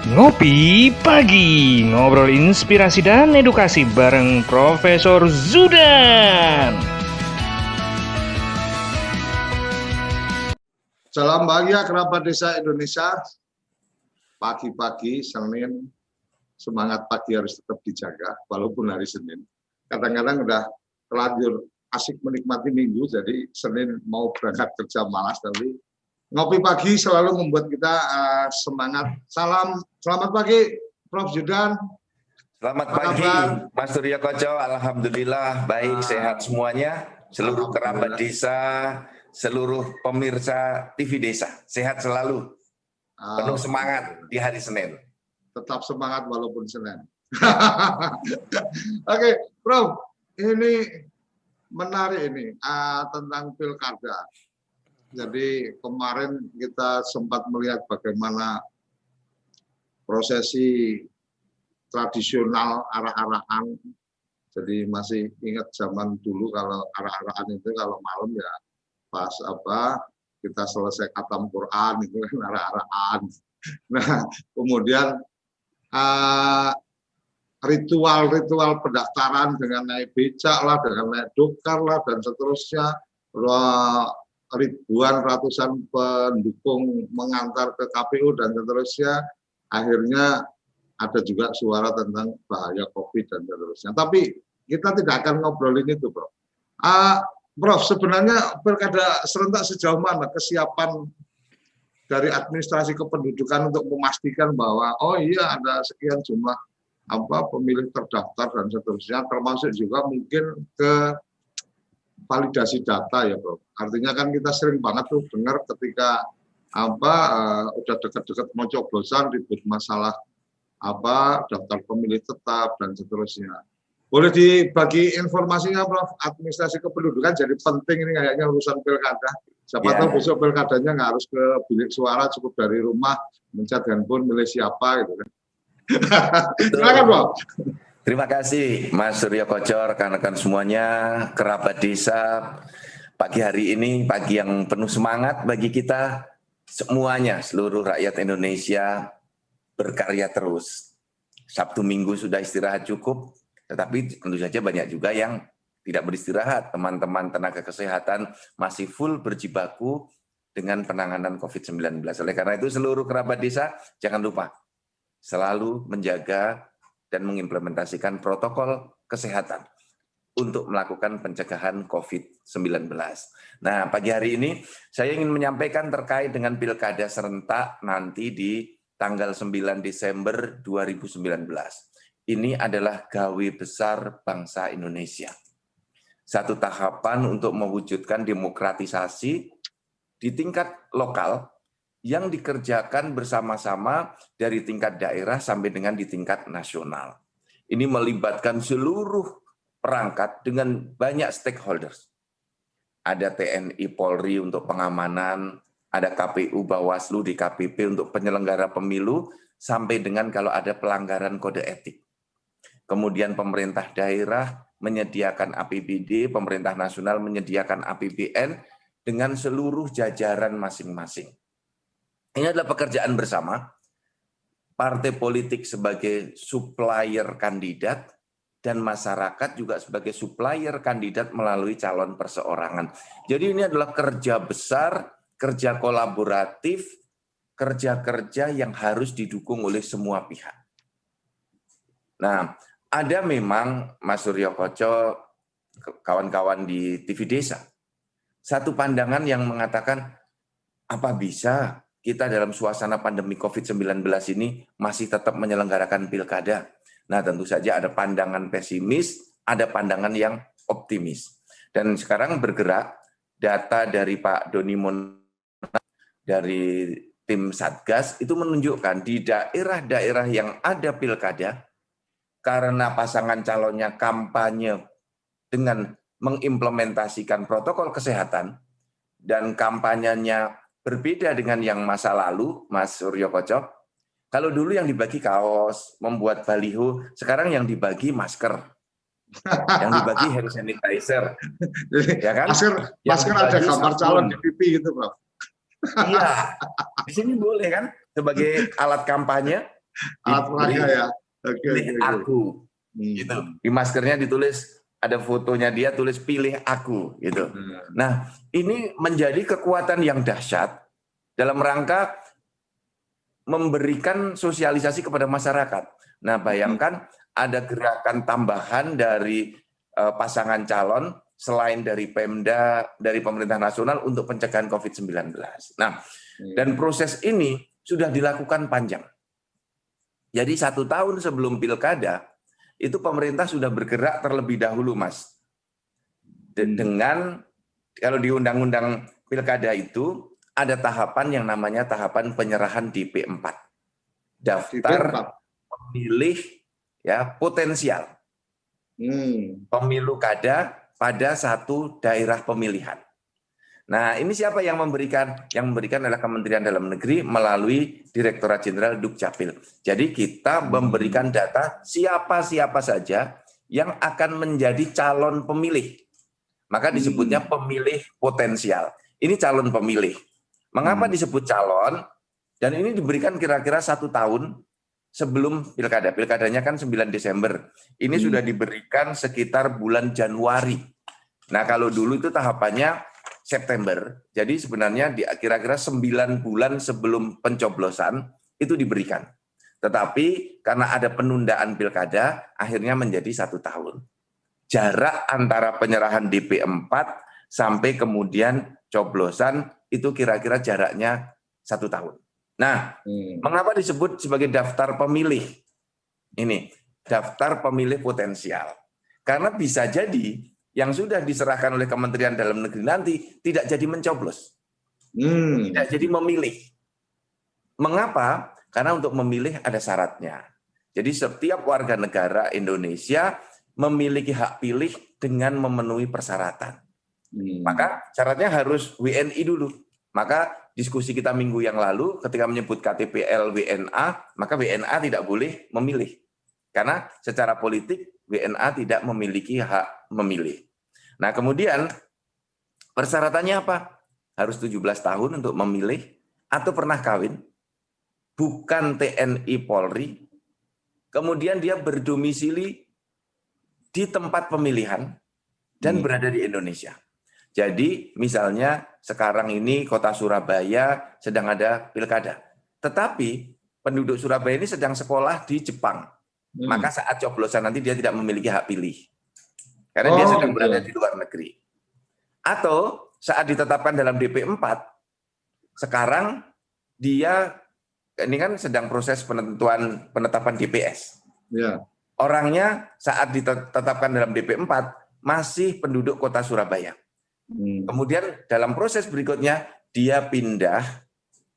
Ngopi Pagi, ngobrol inspirasi dan edukasi bareng Profesor Zudan. Salam bahagia kerabat desa Indonesia. Pagi-pagi Senin, semangat pagi harus tetap dijaga walaupun hari Senin. Kadang-kadang udah terlanjur asik menikmati minggu, jadi Senin mau berangkat kerja malas, tapi ngopi pagi selalu membuat kita semangat. Selamat pagi Prof. Zudan. Selamat pagi Mas Surya Koco, alhamdulillah baik, sehat semuanya. Seluruh kerabat desa, seluruh pemirsa TV Desa, sehat selalu. Penuh semangat di hari Senin. Tetap semangat walaupun Senin. Oke, Prof, ini menarik ini tentang pilkada. Jadi kemarin kita sempat melihat bagaimana prosesi tradisional arah-arahan. Jadi masih ingat zaman dulu kalau arah-arahan itu kalau malam ya pas kita selesai khatam Quran itu kan arah-arahan. Nah, kemudian ritual-ritual pendaftaran dengan naik becak lah, dengan naik dokar lah, dan seterusnya. Ribuan, ratusan pendukung mengantar ke KPU dan seterusnya. Akhirnya ada juga suara tentang bahaya COVID dan seterusnya. Tapi kita tidak akan ngobrolin itu, Prof. Prof, sebenarnya pilkada serentak sejauh mana kesiapan dari administrasi kependudukan untuk memastikan bahwa oh iya ada sekian jumlah pemilih terdaftar dan seterusnya, termasuk juga mungkin ke validasi data ya, Prof. Artinya kan kita sering banget tuh dengar ketika udah dekat-dekat mau coblosan ribut masalah daftar pemilih tetap dan seterusnya. Boleh dibagi informasinya, Prof? Administrasi kependudukan jadi penting ini kayaknya urusan pilkada. Siapa tahu besok pilkadanya nggak harus ke bilik suara, cukup dari rumah mencet handphone milih siapa gitu kan. Silakan, Prof. Terima kasih Mas Surya Koco, rekan-rekan semuanya, kerabat desa. Pagi hari ini pagi yang penuh semangat bagi kita semuanya, seluruh rakyat Indonesia berkarya terus. Sabtu Minggu sudah istirahat cukup, tetapi tentu saja banyak juga yang tidak beristirahat. Teman-teman tenaga kesehatan masih full berjibaku dengan penanganan COVID-19. Oleh karena itu seluruh kerabat desa jangan lupa selalu menjaga dan mengimplementasikan protokol kesehatan untuk melakukan pencegahan COVID-19. Nah, pagi hari ini saya ingin menyampaikan terkait dengan pilkada serentak nanti di tanggal 9 Desember 2019. Ini adalah gawe besar bangsa Indonesia. Satu tahapan untuk mewujudkan demokratisasi di tingkat lokal yang dikerjakan bersama-sama dari tingkat daerah sampai dengan di tingkat nasional. Ini melibatkan seluruh perangkat dengan banyak stakeholders. Ada TNI Polri untuk pengamanan, ada KPU Bawaslu, DKPP untuk penyelenggara pemilu, sampai dengan kalau ada pelanggaran kode etik. Kemudian pemerintah daerah menyediakan APBD, pemerintah nasional menyediakan APBN dengan seluruh jajaran masing-masing. Ini adalah pekerjaan bersama, partai politik sebagai supplier kandidat, dan masyarakat juga sebagai supplier kandidat melalui calon perseorangan. Jadi ini adalah kerja besar, kerja kolaboratif, kerja-kerja yang harus didukung oleh semua pihak. Nah, ada memang Mas Surya Koco, kawan-kawan di TV Desa, satu pandangan yang mengatakan, apa bisa kita dalam suasana pandemi COVID-19 ini masih tetap menyelenggarakan pilkada? Nah, tentu saja ada pandangan pesimis, ada pandangan yang optimis. Dan sekarang bergerak data dari Pak Doni dari tim Satgas itu menunjukkan di daerah-daerah yang ada pilkada, karena pasangan calonnya kampanye dengan mengimplementasikan protokol kesehatan dan kampanyenya berbeda dengan yang masa lalu, Mas Surya Koco. Kalau dulu yang dibagi kaos, membuat baliho, sekarang yang dibagi masker, yang dibagi hand sanitizer, ya kan? Masker ada gambar calon di pipi gitu, Prof. Iya, di sini boleh kan sebagai alat kampanye. Alat peraga ya. Oke, pilih oke, oke. aku. Gitu. Di maskernya ditulis, ada fotonya dia, tulis pilih aku. Gitu. Nah, ini menjadi kekuatan yang dahsyat dalam rangka memberikan sosialisasi kepada masyarakat. Nah, bayangkan ada gerakan tambahan dari pasangan calon selain dari Pemda, dari pemerintah nasional untuk pencegahan COVID-19. Nah, dan proses ini sudah dilakukan panjang. Jadi 1 tahun sebelum pilkada, itu pemerintah sudah bergerak terlebih dahulu, Mas. Dengan, kalau di undang-undang pilkada itu, ada tahapan yang namanya tahapan penyerahan DP4. Daftar pemilih ya potensial. Pemilu kada pada satu daerah pemilihan. Nah, ini siapa yang memberikan? Yang memberikan adalah Kementerian Dalam Negeri melalui Direktorat Jenderal Dukcapil. Jadi kita memberikan data siapa-siapa saja yang akan menjadi calon pemilih. Maka disebutnya pemilih potensial. Ini calon pemilih. Mengapa disebut calon? Dan ini diberikan kira-kira 1 tahun sebelum pilkada. Pilkadanya kan 9 Desember. Ini sudah diberikan sekitar bulan Januari. Nah, kalau dulu itu tahapannya September. Jadi sebenarnya di kira-kira 9 bulan sebelum pencoblosan itu diberikan. Tetapi karena ada penundaan pilkada, akhirnya menjadi 1 tahun. Jarak antara penyerahan DP4 sampai kemudian coblosan itu kira-kira jaraknya 1 tahun. Nah, mengapa disebut sebagai daftar pemilih? Ini, daftar pemilih potensial. Karena bisa jadi yang sudah diserahkan oleh Kementerian Dalam Negeri nanti tidak jadi mencoblos. Tidak jadi memilih. Mengapa? Karena untuk memilih ada syaratnya. Jadi setiap warga negara Indonesia memiliki hak pilih dengan memenuhi persyaratan. Maka syaratnya harus WNI dulu. Maka diskusi kita minggu yang lalu ketika menyebut KTPL WNA, maka WNA tidak boleh memilih. Karena secara politik WNA tidak memiliki hak memilih. Nah, kemudian persyaratannya apa? Harus 17 tahun untuk memilih atau pernah kawin, bukan TNI Polri, kemudian dia berdomisili di tempat pemilihan dan berada di Indonesia. Jadi misalnya sekarang ini kota Surabaya sedang ada pilkada. Tetapi penduduk Surabaya ini sedang sekolah di Jepang. Maka saat coblosan nanti dia tidak memiliki hak pilih. Karena dia sedang berada di luar negeri. Atau saat ditetapkan dalam DP4, sekarang dia, ini kan sedang proses penetapan DPS. Orangnya saat ditetapkan dalam DP4 masih penduduk kota Surabaya. Kemudian dalam proses berikutnya dia pindah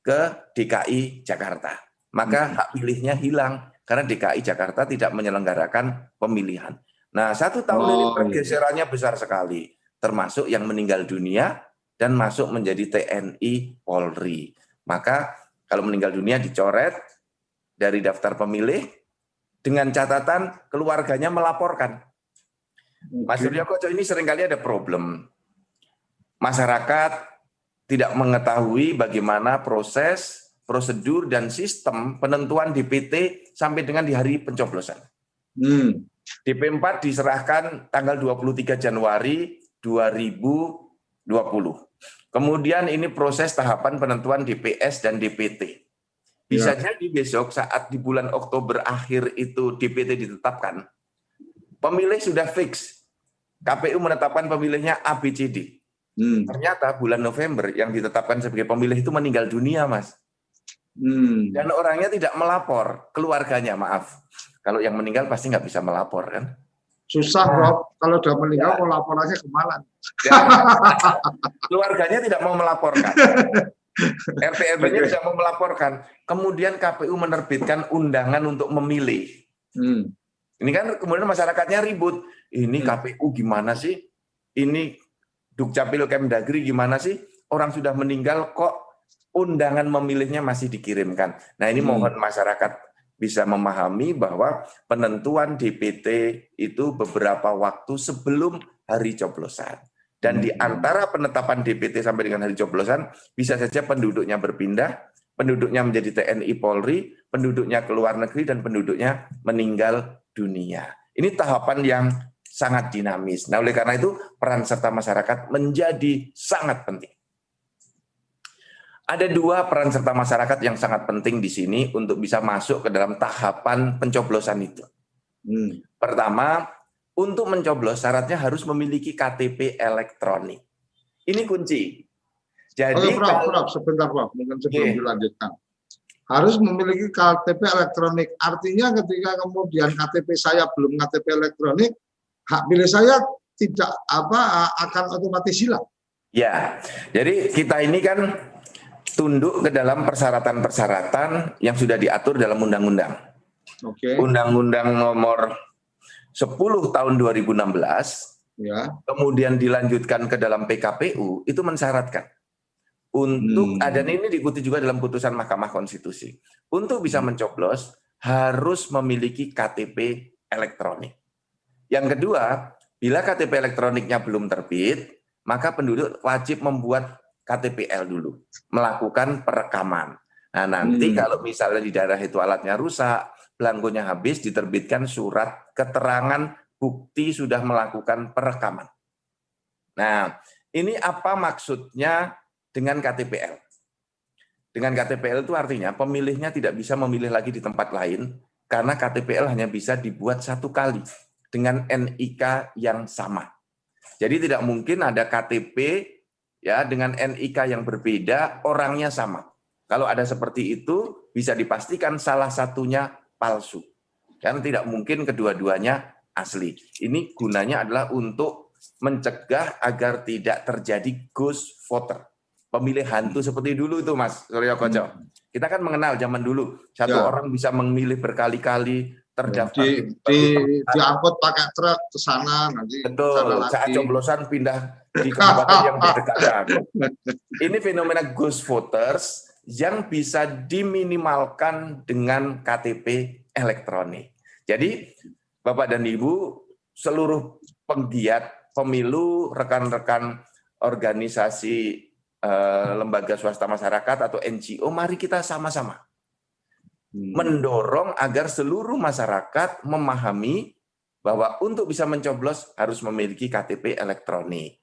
ke DKI Jakarta. Maka hak pilihnya hilang karena DKI Jakarta tidak menyelenggarakan pemilihan. Nah, 1 tahun ini pergeserannya besar sekali, termasuk yang meninggal dunia dan masuk menjadi TNI Polri. Maka kalau meninggal dunia dicoret dari daftar pemilih dengan catatan keluarganya melaporkan. Mas Surya Koco, ini seringkali ada problem. Masyarakat tidak mengetahui bagaimana proses, prosedur, dan sistem penentuan DPT sampai dengan di hari pencoblosan. DP4 diserahkan tanggal 23 Januari 2020. Kemudian ini proses tahapan penentuan DPS dan DPT. Bisa jadi besok saat di bulan Oktober akhir itu DPT ditetapkan, pemilih sudah fix. KPU menetapkan pemilihnya ABCD. Ternyata bulan November yang ditetapkan sebagai pemilih itu meninggal dunia, Mas. Dan orangnya tidak melapor, keluarganya, maaf. Kalau yang meninggal pasti nggak bisa melapor, kan? Susah, Rob. Kalau udah meninggal, mau laporannya kemana? Keluarganya tidak mau melaporkan. RT RW-nya tidak mau melaporkan. Kemudian KPU menerbitkan undangan untuk memilih. Ini kan kemudian masyarakatnya ribut. Ini KPU gimana sih? Ini Dukcapil Kemdagri gimana sih? Orang sudah meninggal kok undangan memilihnya masih dikirimkan. Nah, ini mohon masyarakat bisa memahami bahwa penentuan DPT itu beberapa waktu sebelum hari coblosan. Dan di antara penetapan DPT sampai dengan hari coblosan, bisa saja penduduknya berpindah, penduduknya menjadi TNI Polri, penduduknya ke luar negeri, dan penduduknya meninggal dunia. Ini tahapan yang sangat dinamis. Nah, oleh karena itu peran serta masyarakat menjadi sangat penting. Ada dua peran serta masyarakat yang sangat penting di sini untuk bisa masuk ke dalam tahapan pencoblosan itu. Pertama, untuk mencoblos syaratnya harus memiliki KTP elektronik. Ini kunci. Jadi, Prof, sebentar Prof, mungkin sebelum dilanjutkan. Harus memiliki KTP elektronik. Artinya ketika kemudian KTP saya belum KTP elektronik, hak pilih saya tidak akan otomatis hilang. Ya, jadi kita ini kan tunduk ke dalam persyaratan-persyaratan yang sudah diatur dalam undang-undang. Undang-Undang nomor 10 tahun 2016, kemudian dilanjutkan ke dalam PKPU, itu mensyaratkan untuk dan ini diikuti juga dalam putusan Mahkamah Konstitusi. Untuk bisa mencoblos harus memiliki KTP elektronik. Yang kedua, bila KTP elektroniknya belum terbit, maka penduduk wajib membuat KTPL dulu, melakukan perekaman. Nah, nanti kalau misalnya di daerah itu alatnya rusak, belangkonya habis, diterbitkan surat keterangan bukti sudah melakukan perekaman. Nah, ini apa maksudnya dengan KTPL? Dengan KTPL itu artinya pemilihnya tidak bisa memilih lagi di tempat lain, karena KTPL hanya bisa dibuat satu kali dengan NIK yang sama. Jadi tidak mungkin ada KTP ya dengan NIK yang berbeda, orangnya sama. Kalau ada seperti itu, bisa dipastikan salah satunya palsu. Karena tidak mungkin kedua-duanya asli. Ini gunanya adalah untuk mencegah agar tidak terjadi ghost voter. Pemilih hantu seperti dulu itu, Mas Suryo Koco. Kita kan mengenal zaman dulu, satu orang bisa memilih berkali-kali, terdaftar diangkut pakai truk ke sana, nanti betul, saat coblosan pindah di kabupaten yang berdekatan. Ini fenomena ghost voters yang bisa diminimalkan dengan KTP elektronik. Jadi Bapak dan Ibu, seluruh penggiat pemilu, rekan-rekan organisasi lembaga swasta masyarakat atau NGO, mari kita sama-sama mendorong agar seluruh masyarakat memahami bahwa untuk bisa mencoblos harus memiliki KTP elektronik.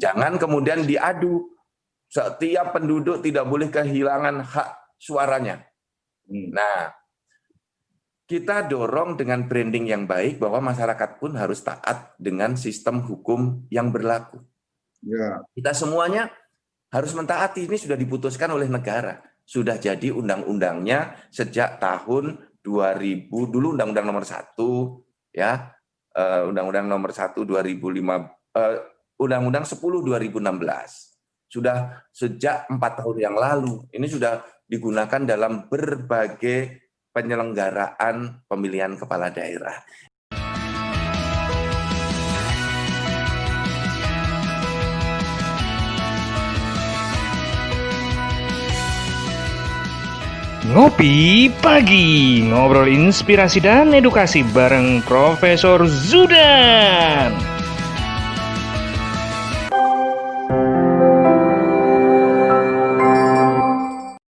Jangan kemudian diadu, setiap penduduk tidak boleh kehilangan hak suaranya. Nah, kita dorong dengan branding yang baik bahwa masyarakat pun harus taat dengan sistem hukum yang berlaku. Kita semuanya harus mentaati, ini sudah diputuskan oleh negara. Sudah jadi undang-undangnya sejak tahun 2000, dulu Undang-Undang nomor 1, ya, Undang-Undang nomor 1 2005, Undang-Undang 10 2016. Sudah sejak 4 tahun yang lalu, ini sudah digunakan dalam berbagai penyelenggaraan pemilihan kepala daerah. Ngopi Pagi, ngobrol inspirasi dan edukasi bareng Profesor Zudan.